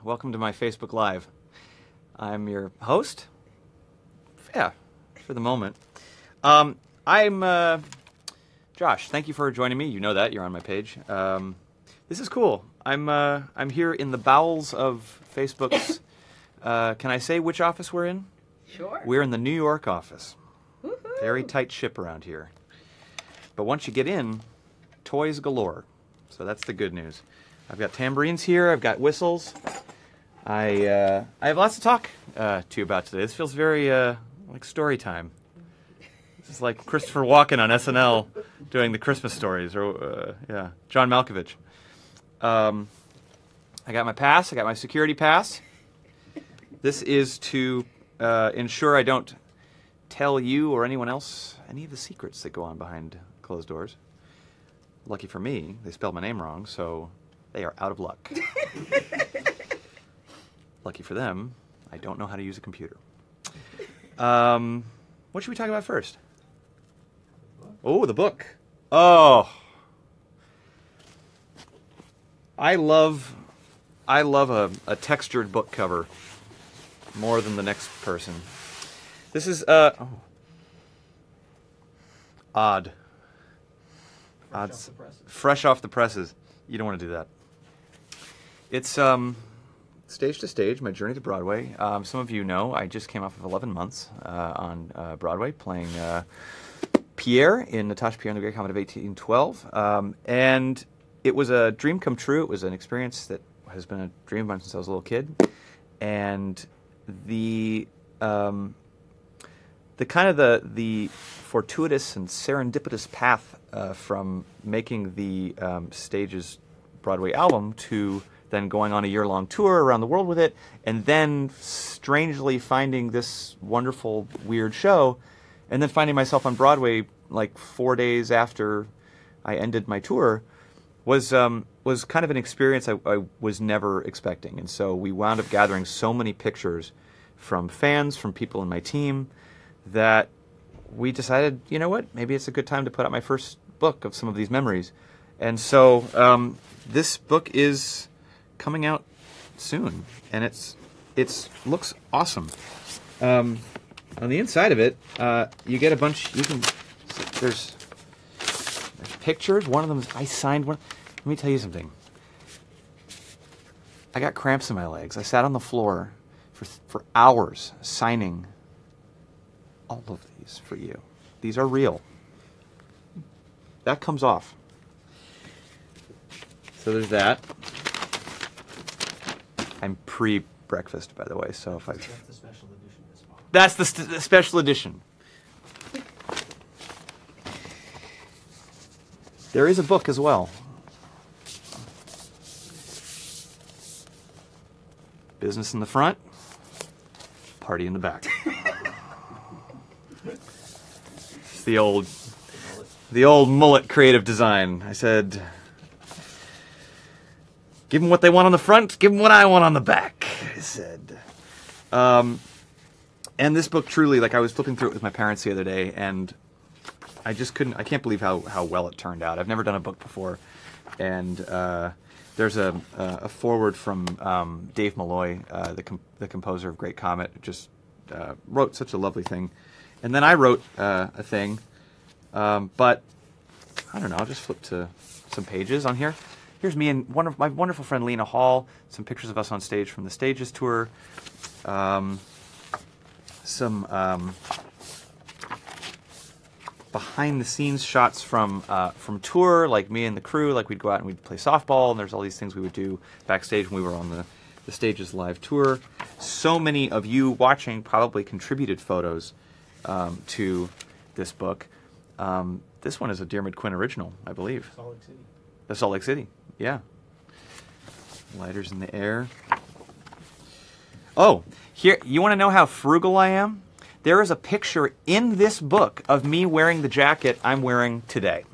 Welcome to my Facebook Live. I'm your host. Yeah, for the moment. I'm Josh. Thank you for joining me. You know that. You're on my page. This is cool. I'm here in the bowels of Facebook's... can I say which office we're in? Sure. We're in the New York office. Woohoo. Very tight ship around here. But once you get in, toys galore. So that's the good news. I've got tambourines here. I've got whistles. I have lots to talk to you about today. This feels very like story time. This is like Christopher Walken on SNL doing the Christmas stories, or John Malkovich. I got my pass. I got my security pass. This is to ensure I don't tell you or anyone else any of the secrets that go on behind closed doors. Lucky for me, they spelled my name wrong, so they are out of luck. Lucky for them, I don't know how to use a computer. What should we talk about first? Oh, the book. Oh. I love a textured book cover more than the next person. This is odd. Fresh off the presses. You don't want to do that. It's stage to stage, my journey to Broadway. Some of you know I just came off of 11 months on Broadway playing Pierre in Natasha Pierre and the Great Comet of 1812. And it was a dream come true. It was an experience that has been a dream of mine since I was a little kid. And the fortuitous and serendipitous path from making the stage's Broadway album to then going on a year-long tour around the world with it, and then strangely finding this wonderful, weird show, and then finding myself on Broadway like 4 days after I ended my tour was kind of an experience I was never expecting. And so we wound up gathering so many pictures from fans, from people in my team, that we decided, you know what, maybe it's a good time to put out my first book of some of these memories. And so this book is coming out soon, and it looks awesome. On the inside of it, you get a bunch. There's pictures. One of them I signed one. Let me tell you something. I got cramps in my legs. I sat on the floor for hours signing all of these for you. These are real. That comes off. So there's that. I'm pre-breakfast, by the way, so if That's the special edition this fall. That's the special edition. There is a book as well. Business in the front, party in the back. It's the old mullet creative design. I said, give them what they want on the front, give them what I want on the back, I said. And this book truly, like I was flipping through it with my parents the other day, and I can't believe how well it turned out. I've never done a book before. And there's a foreword from Dave Malloy, the composer of Great Comet, who just wrote such a lovely thing. And then I wrote a thing, but I don't know, I'll just flip to some pages on here. Here's me and my wonderful friend Lena Hall, some pictures of us on stage from the Stages tour, some behind-the-scenes shots from tour, like me and the crew, like we'd go out and we'd play softball, and there's all these things we would do backstage when we were on the Stages live tour. So many of you watching probably contributed photos to this book. This one is a Dear McQuinn original, I believe. Salt Lake City. The Salt Lake City, yeah. Lighters in the air. Oh, here, you want to know how frugal I am? There is a picture in this book of me wearing the jacket I'm wearing today.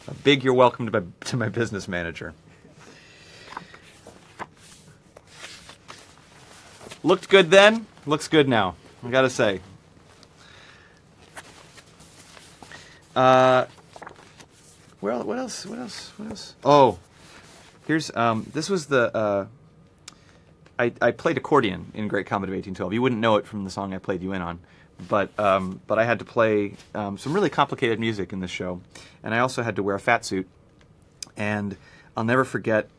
A big you're welcome to my business manager. Looked good then, looks good now, I gotta say. Well, what else? Oh, here's this was the I played accordion in Great Comet of 1812. You wouldn't know it from the song I played you in on, but I had to play some really complicated music in this show, and I also had to wear a fat suit. And I'll never forget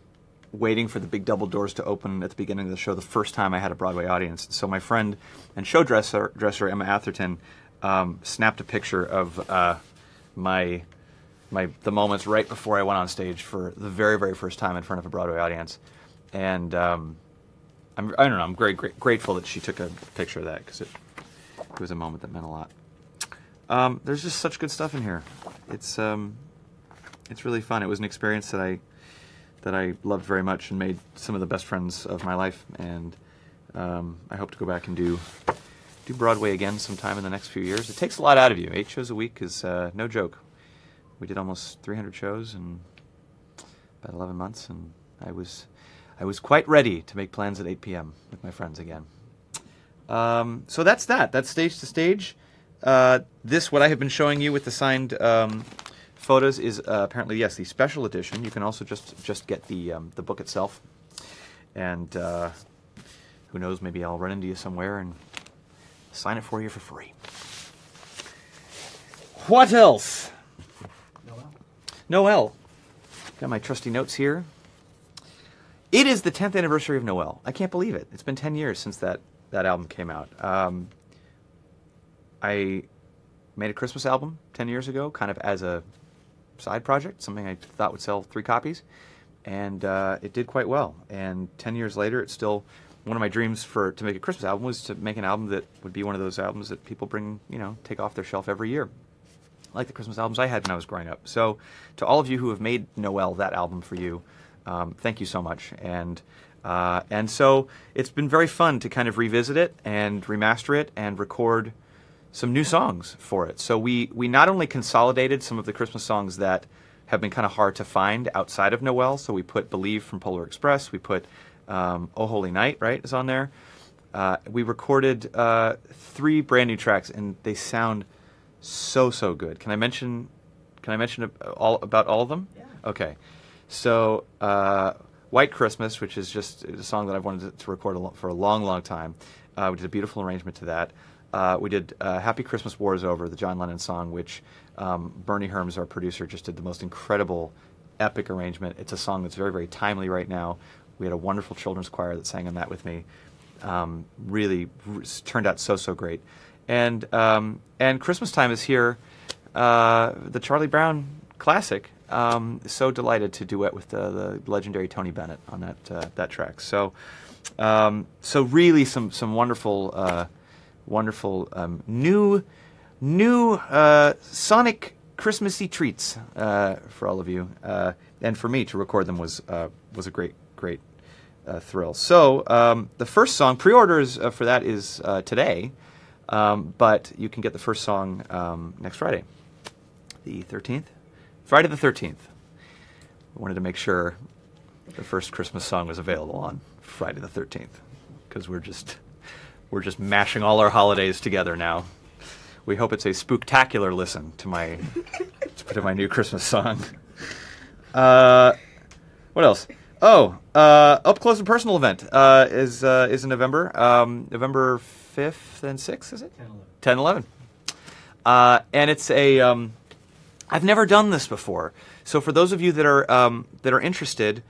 waiting for the big double doors to open at the beginning of the show the first time I had a Broadway audience. So my friend and show dresser Emma Atherton snapped a picture of the moments right before I went on stage for the very, very first time in front of a Broadway audience. And I don't know, I'm very grateful that she took a picture of that, because it was a moment that meant a lot. There's just such good stuff in here. It's really fun. It was an experience that I loved very much and made some of the best friends of my life. And I hope to go back and do Broadway again sometime in the next few years. It takes a lot out of you. 8 shows a week is no joke. We did almost 300 shows in about 11 months, and I was quite ready to make plans at 8 p.m. with my friends again. So that's that. That's Stage to Stage. This, what I have been showing you with the signed photos, is apparently, yes, the special edition. You can also just get the book itself. And who knows, maybe I'll run into you somewhere and sign it for you for free. What else? Noel. Got my trusty notes here. It is the 10th anniversary of Noel. I can't believe it. It's been 10 years since that album came out. I made a Christmas album 10 years ago, kind of as a side project, something I thought would sell 3 copies, and it did quite well. And 10 years later, it's still one of my dreams to make a Christmas album was to make an album that would be one of those albums that people take off their shelf every year, like the Christmas albums I had when I was growing up. So to all of you who have made Noel that album for you, thank you so much. And so it's been very fun to kind of revisit it and remaster it and record some new songs for it. So we not only consolidated some of the Christmas songs that have been kind of hard to find outside of Noel. So we put Believe from Polar Express. We put Oh Holy Night, right, is on there. We recorded 3 brand new tracks, and they sound so good. Can I mention about all of them? Yeah. Okay. So White Christmas, which is just a song that I've wanted to record for a long time. We did a beautiful arrangement to that. We did Happy Christmas War is Over, the John Lennon song, which Bernie Herms, our producer, just did the most incredible, epic arrangement. It's a song that's very, very timely right now. We had a wonderful children's choir that sang on that with me. Really turned out so great. And Christmas Time is here, the Charlie Brown classic. So delighted to duet with the legendary Tony Bennett on that track. So really some wonderful new sonic Christmassy treats for all of you, and for me to record them was a great thrill. So the first song, pre-orders for that is today, but you can get the first song next Friday, the 13th. Friday the 13th. I wanted to make sure the first Christmas song was available on Friday the 13th, because we're just mashing all our holidays together now. We hope it's a spooktacular listen to my new Christmas song. What else? Oh, Up Close and Personal event is in November. November 5th and 6th, is it? 10-11. And it's a... I've never done this before. So for those of you that are interested,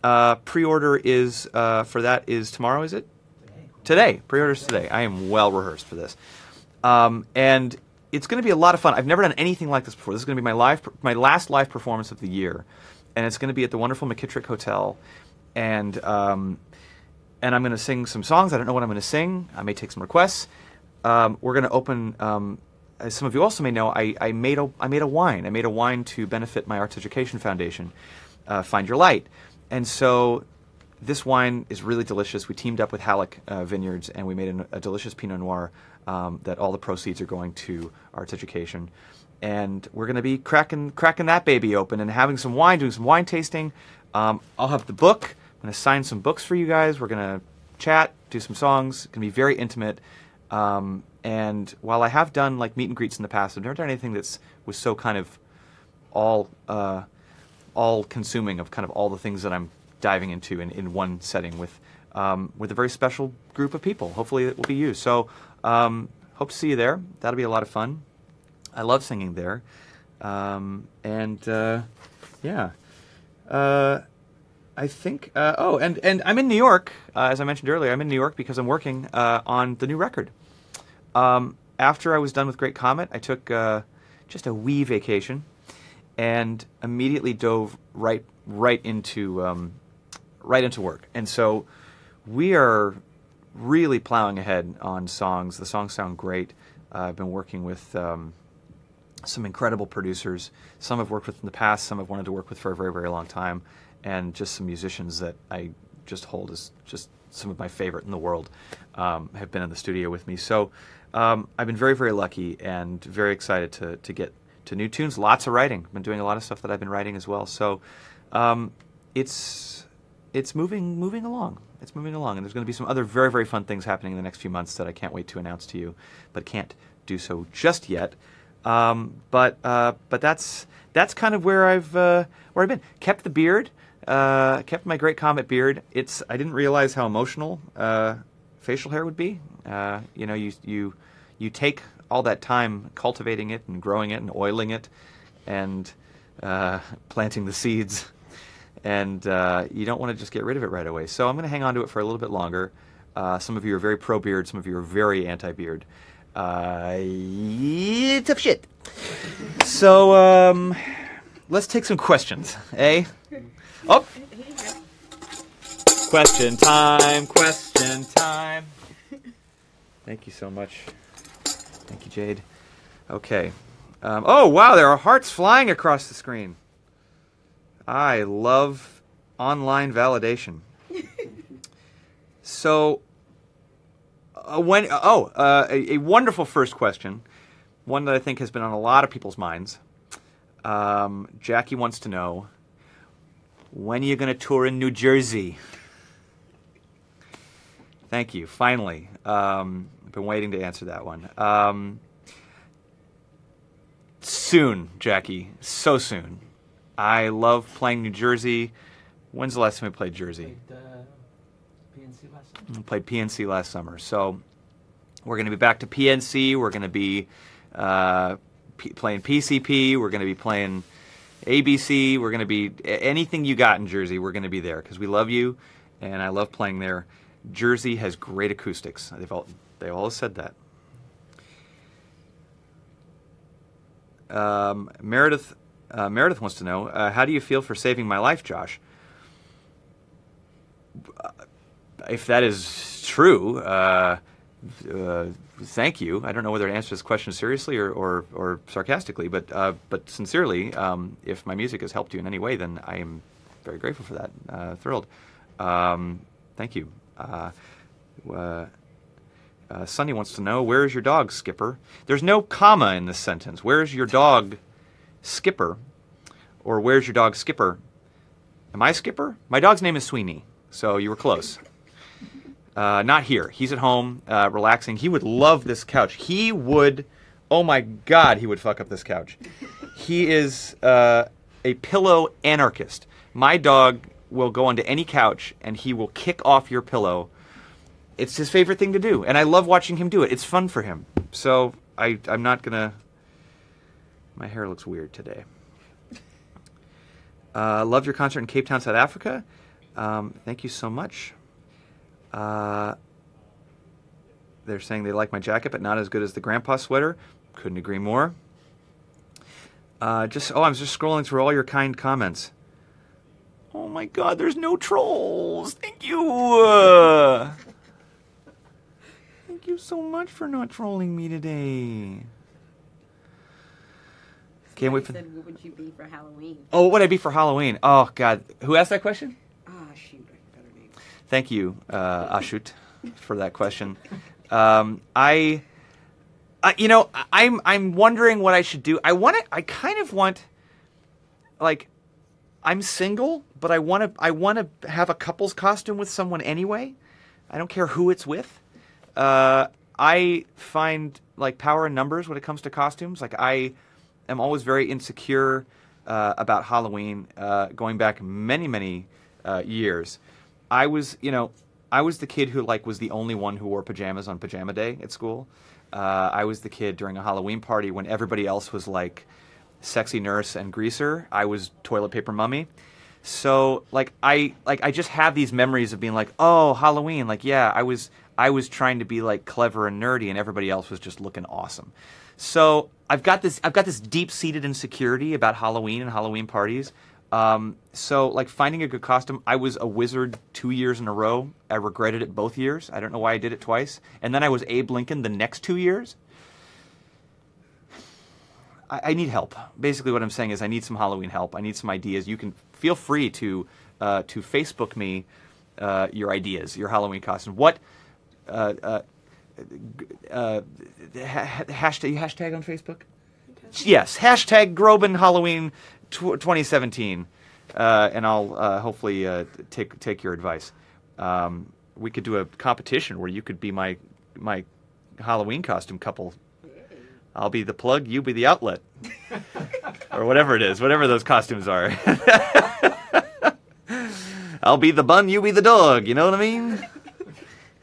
pre-order is for that is tomorrow, is it? Today. Pre-order's today. I am well rehearsed for this. And it's going to be a lot of fun. I've never done anything like this before. This is going to be my last live performance of the year. And it's going to be at the wonderful McKittrick Hotel. And I'm going to sing some songs. I don't know what I'm going to sing. I may take some requests. We're going to open... as some of you also may know, I made a wine. I made a wine to benefit my Arts Education Foundation, Find Your Light. And so this wine is really delicious. We teamed up with Halleck Vineyards, and we made a delicious Pinot Noir that all the proceeds are going to Arts Education. And we're going to be cracking that baby open and having some wine, doing some wine tasting. I'll have the book. I'm going to sign some books for you guys. We're going to chat, do some songs. It's going to be very intimate. And while I have done like meet and greets in the past, I've never done anything was so kind of all consuming of kind of all the things that I'm diving into in one setting with a very special group of people. Hopefully it will be you. So hope to see you there. That'll be a lot of fun. I love singing there. I think, and I'm in New York, as I mentioned earlier. I'm in New York because I'm working on the new record. After I was done with Great Comet, I took just a wee vacation and immediately dove right into work. And so we are really plowing ahead on songs. The songs sound great. I've been working with some incredible producers. Some I've worked with in the past, some I've wanted to work with for a very, very long time, and just some musicians that I just hold as just some of my favorite in the world have been in the studio with me. So I've been very, very lucky and very excited to get to new tunes. Lots of writing. I've been doing a lot of stuff that I've been writing as well. So it's moving along. It's moving along, and there's going to be some other very, very fun things happening in the next few months that I can't wait to announce to you, but can't do so just yet. But that's kind of where I've been. Kept the beard, kept my Great Comet beard. I didn't realize how emotional facial hair would be. You take all that time cultivating it and growing it and oiling it and planting the seeds, and you don't want to just get rid of it right away. So I'm going to hang on to it for a little bit longer. Some of you are very pro-beard, some of you are very anti-beard. Tough shit. So let's take some questions, eh? Oh! Question time. Thank you so much. Thank you, Jade. Okay. Oh, wow, there are hearts flying across the screen. I love online validation. So, a wonderful first question, one that I think has been on a lot of people's minds. Jackie wants to know, when are you going to tour in New Jersey? Thank you. Finally. I've been waiting to answer that one. Soon, Jackie. So soon. I love playing New Jersey. When's the last time we played Jersey? PNC last summer. We played PNC last summer. So we're going to be back to PNC. We're going to be playing PCP. We're going to be playing ABC. We're going to be anything you got in Jersey. We're going to be there because we love you, and I love playing there. Jersey has great acoustics. They've always said that. Meredith wants to know, how do you feel for saving my life, Josh? If that is true, thank you. I don't know whether to answer this question seriously or sarcastically, but sincerely, if my music has helped you in any way, then I am very grateful for that. Thrilled. Thank you. Sonny wants to know, where is your dog, Skipper? There's no comma in this sentence. Where's your dog, Skipper? Or where's your dog, Skipper? Am I Skipper? My dog's name is Sweeney, so you were close. Not here. He's at home, relaxing. He would love this couch. He would, oh my God, he would fuck up this couch. He is a pillow anarchist. My dog will go onto any couch and he will kick off your pillow. It's his favorite thing to do, and I love watching him do it. It's fun for him. So I'm not gonna. My hair looks weird today. Loved your concert in Cape Town, South Africa. Thank you so much. They're saying they like my jacket, but not as good as the grandpa sweater. Couldn't agree more. I'm just scrolling through all your kind comments. Oh my God, there's no trolls. Thank you. Thank you so much for not trolling me today. Can't wait for. Said, what would you be for Halloween? Oh, what would I be for Halloween? Oh God, who asked that question? Shoot, I got her name. Thank you, Ashut, for that question. I'm wondering what I should do. I kind of want, like, I'm single, but I want to have a couple's costume with someone anyway. I don't care who it's with. I find like power in numbers when it comes to costumes. Like I am always very insecure about Halloween, going back many, many years. I was the kid who was the only one who wore pajamas on pajama day at school. I was the kid during a Halloween party when everybody else was like sexy nurse and greaser. I was toilet paper mummy. So I just have these memories of being like, oh, Halloween, I was trying to be like clever and nerdy, and everybody else was just looking awesome. So I've got this deep-seated insecurity about Halloween and Halloween parties. So finding a good costume, I was a wizard 2 years in a row. I regretted it both years. I don't know why I did it twice. And then I was Abe Lincoln the next 2 years. I need help. Basically what I'm saying is I need some Halloween help. I need some ideas. You can feel free to Facebook me your ideas, your Halloween costume. What hashtag on Facebook? Yes, hashtag Groban Halloween 2017, and I'll hopefully take your advice. We could do a competition where you could be my Halloween costume couple. I'll be the plug, you be the outlet, or whatever it is, whatever those costumes are. I'll be the bun, you be the dog. You know what I mean?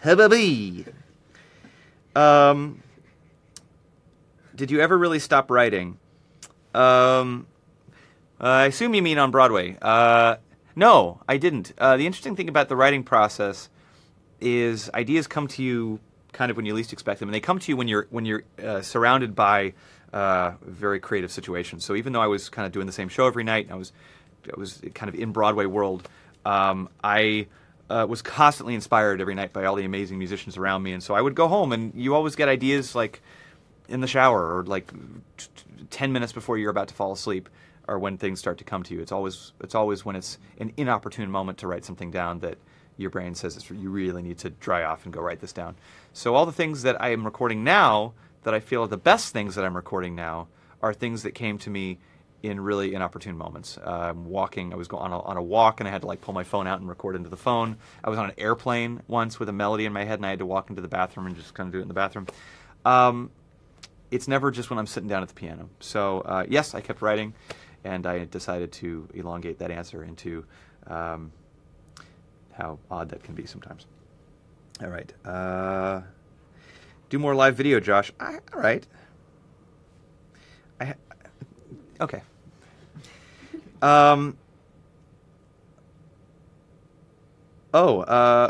Hubba-bee. Did you ever really stop writing? I assume you mean on Broadway. No, I didn't. The interesting thing about the writing process is ideas come to you kind of when you least expect them, and they come to you when you're surrounded by very creative situations. So even though I was kind of doing the same show every night, and I was kind of in Broadway world, I was constantly inspired every night by all the amazing musicians around me, and so I would go home, and you always get ideas like in the shower or 10 minutes before you're about to fall asleep, or when things start to come to you. It's always when it's an inopportune moment to write something down that your brain says you really need to dry off and go write this down. So all the things that I am recording now that I feel are the best things that I'm recording now are things that came to me in really inopportune moments. Walking, I was going on a walk, and I had to pull my phone out and record into the phone. I was on an airplane once with a melody in my head, and I had to walk into the bathroom and just kind of do it in the bathroom. It's never just when I'm sitting down at the piano. So yes, I kept writing, and I decided to elongate that answer into how odd that can be sometimes. All right. Do more live video, Josh. All right. Okay.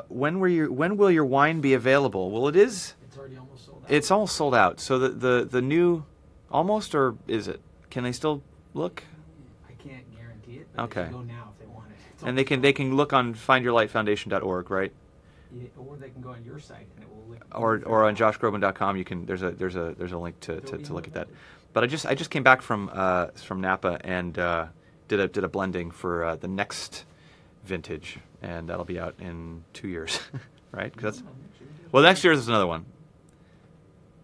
When will your wine be available? Well, it is. It's already almost sold out. It's almost sold out. So the new, almost, or is it? Can they still look? I can't guarantee it. But Okay. They can go now if they want it. It's And almost they can look on findyourlightfoundation.org, right? Yeah, or they can go on your site and it will link. Or on joshgroban.com. You can there's a link to look at that. But I just came back from Napa and did a blending for the next vintage, and that'll be out in 2 years, right? 'Cause that's, well, next year is another one.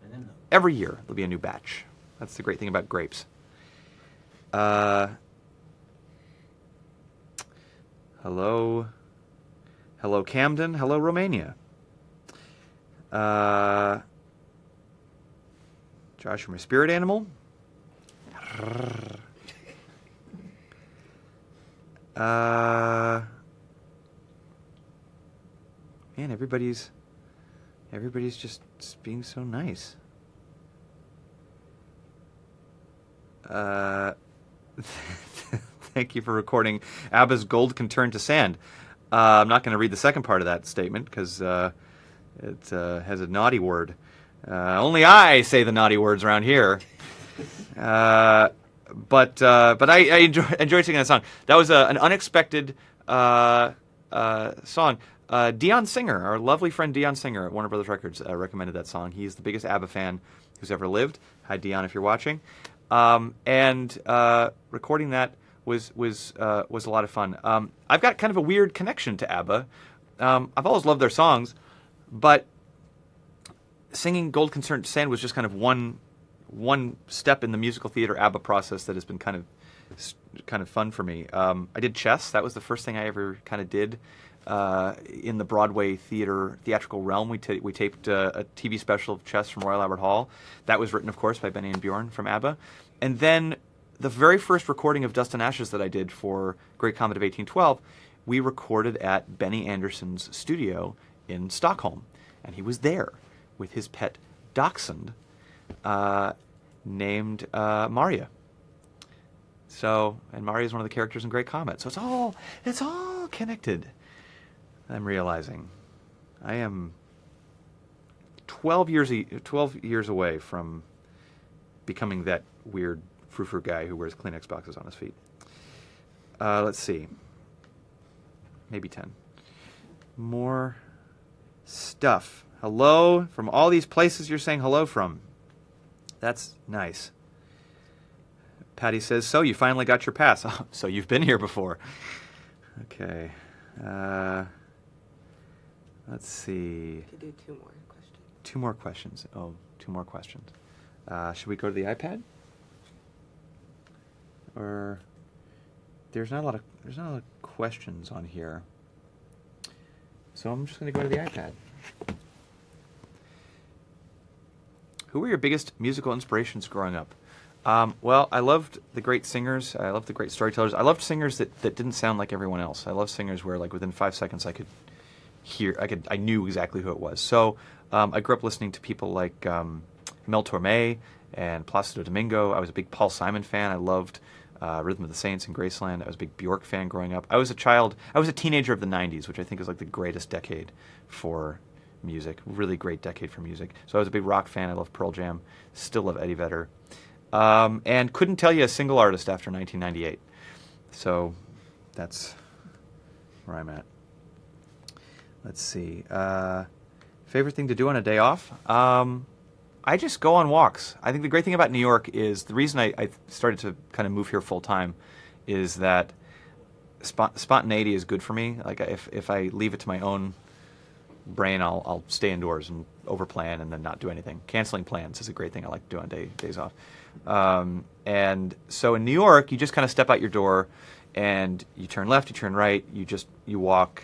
And then Every year there'll be a new batch. That's the great thing about grapes. Hello Camden. Hello Romania. Josh, you're my spirit animal. Man, everybody's just being so nice. Thank you for recording ABBA's Gold Can Turn to Sand. I'm not going to read the second part of that statement because it has a naughty word. Only I say the naughty words around here. But I enjoyed singing that song. That was an unexpected song. Dion Singer, our lovely friend Dion Singer at Warner Brothers Records, recommended that song. He's the biggest ABBA fan who's ever lived. Hi, Dion, if you're watching. And recording that was a lot of fun. I've got kind of a weird connection to ABBA. I've always loved their songs, but singing Gold Can Turn to Sand was just kind of one step in the musical theater ABBA process that has been kind of fun for me. I did chess. That was the first thing I ever kind of did in the Broadway theatrical realm. We taped a TV special of chess from Royal Albert Hall. That was written, of course, by Benny and Bjorn from ABBA. And then the very first recording of Dust and Ashes that I did for Great Comet of 1812, we recorded at Benny Andersson's studio in Stockholm. And he was there with his pet dachshund named Maria. So, and Maria is one of the characters in Great Comet. So it's all connected. I'm realizing I am 12 years away from becoming that weird frou-frou guy who wears Kleenex boxes on his feet. Let's see. Maybe 10. More stuff. Hello from all these places you're saying hello from. That's nice. Patty says, so you finally got your pass. Oh, so you've been here before. Okay. Let's see. Could do 2 more questions. 2 more questions. Oh, 2 more questions. Should we go to the iPad? Or there's not a lot of questions on here. So I'm just going to go to the iPad. Who were your biggest musical inspirations growing up? Well, I loved the great singers. I loved the great storytellers. I loved singers that didn't sound like everyone else. I loved singers where, like, within 5 seconds I could hear, I knew exactly who it was. So I grew up listening to people like Mel Torme and Placido Domingo. I was a big Paul Simon fan. I loved Rhythm of the Saints and Graceland. I was a big Bjork fan growing up. I was a teenager of the 90s, which I think is like the greatest decade for music. Really great decade for music. So I was a big rock fan. I loved Pearl Jam. Still love Eddie Vedder. And couldn't tell you a single artist after 1998. So that's where I'm at. Let's see. Favorite thing to do on a day off? I just go on walks. I think the great thing about New York is the reason I started to kind of move here full time is that spontaneity is good for me. Like if I leave it to my own brain, I'll stay indoors and overplan and then not do anything. Canceling plans is a great thing I like to do on days off. And so in New York, you just kind of step out your door and you turn left, you turn right, you walk,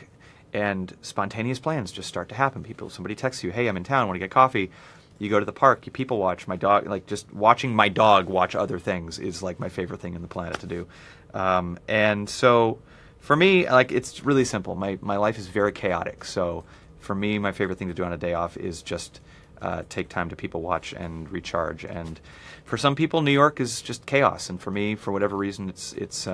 and spontaneous plans just start to happen. Somebody texts you, hey, I'm in town, want to get coffee. You go to the park, you people watch. My dog, like just watching my dog watch other things is like my favorite thing in the planet to do. And so for me, like it's really simple. My life is very chaotic. So for me, my favorite thing to do on a day off is just take time to people watch and recharge. And for some people, New York is just chaos. And for me, for whatever reason, it's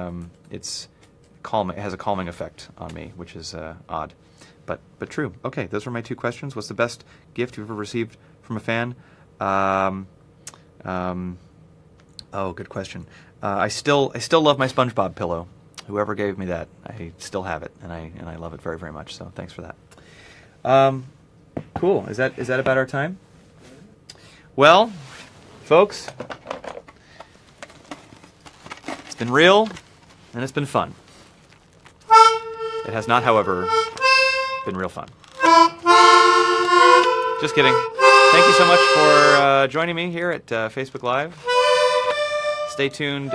calming. It has a calming effect on me, which is odd, but true. Okay, those were my 2 questions. What's the best gift you've ever received from a fan? Oh, good question. I still love my SpongeBob pillow. Whoever gave me that, I still have it, and I love it very, very much. So thanks for that. Cool. Is that about our time? Well, folks, it's been real and it's been fun. It has not, however, been real fun. Just kidding. Thank you so much for joining me here at Facebook Live. Stay tuned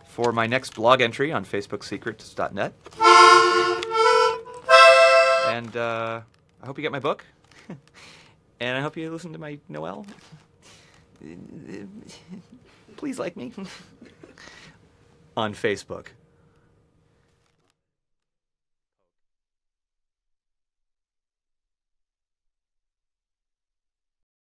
for my next blog entry on FacebookSecrets.net. And I hope you get my book. And I hope you listen to my Noel. Please like me on Facebook.